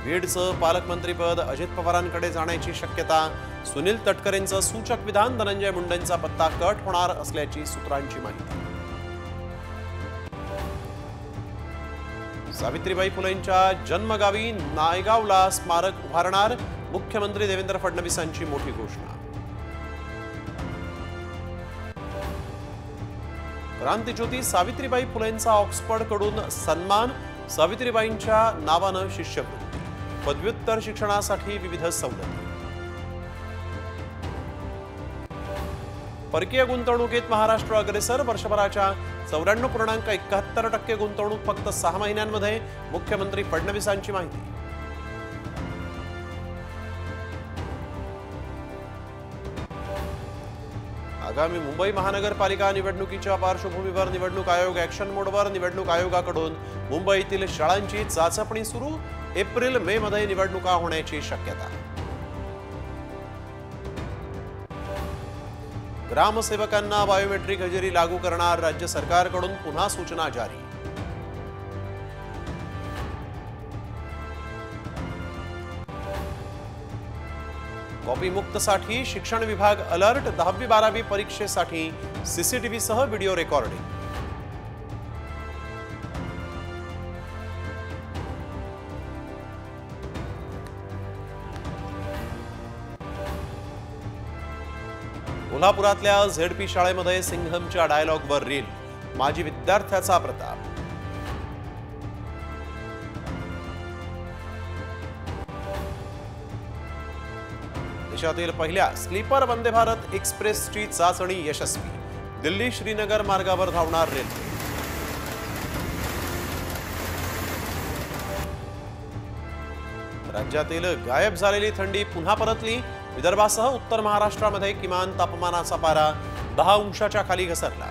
बीडचं पालकमंत्रीपद अजित पवारांकडे जाण्याची शक्यता। सुनील तटकरेंचं सूचक विधान धनंजय मुंडेंचा पत्ता कट होणार असल्याची सूत्रांची माहिती। सावित्रीबाई फुलेंच्या जन्मगावी नायगावला स्मारक उभारणार, मुख्यमंत्री देवेंद्र फडणवीसांची मोठी घोषणा। क्रांतिज्योती सावित्रीबाई फुलेंचा ऑक्सफर्डकडून सन्मान, सावित्रीबाईंच्या नावानं शिष्यवृत्ती, पदव्युत्तर शिक्षणासाठी विविध सवलती। परकीय गुंतवणुकीत महाराष्ट्र अग्रेसर, वर्षभराच्या 94.71% गुंतवणूक फक्त 6 महिन्यांमध्ये, मुख्यमंत्री फडणवीसांची माहिती। आगामी मुंबई महानगरपालिका निवडणुकीच्या पार्श्वभूमीवर निवडणूक आयोग ॲक्शन मोडवर। निवडणूक आयोगाकडून मुंबईतील शाळांची चाचपणी सुरू, एप्रिल-मे मध्ये निवडणुका होण्याची शक्यता। ग्रामसेवकांना बायोमेट्रिक हजेरी लागू करणार, राज्य सरकारकडून पुन्हा सूचना जारी। कॉपी मुक्तसाठी शिक्षण विभाग अलर्ट, 10वी-12वी परीक्षेसाठी सीसीटीव्ही सह व्हिडिओ रेकॉर्डिंग। कोल्हापुरातल्या झेडपी शाळेमध्ये सिंघमच्या डायलॉगवर रील, माजी विद्यार्थ्याचा प्रताप। देशातील पहिल्या स्लीपर वंदे भारत एक्सप्रेसची चाचणी यशस्वी, दिल्ली श्रीनगर मार्गावर धावणार रेल्वे। राज्यातील गायब झालेली थंडी पुन्हा परतली, विदर्भासह उत्तर महाराष्ट्रामध्ये किमान तापमानाचा पारा 10 अंशाच्या खाली घसरला।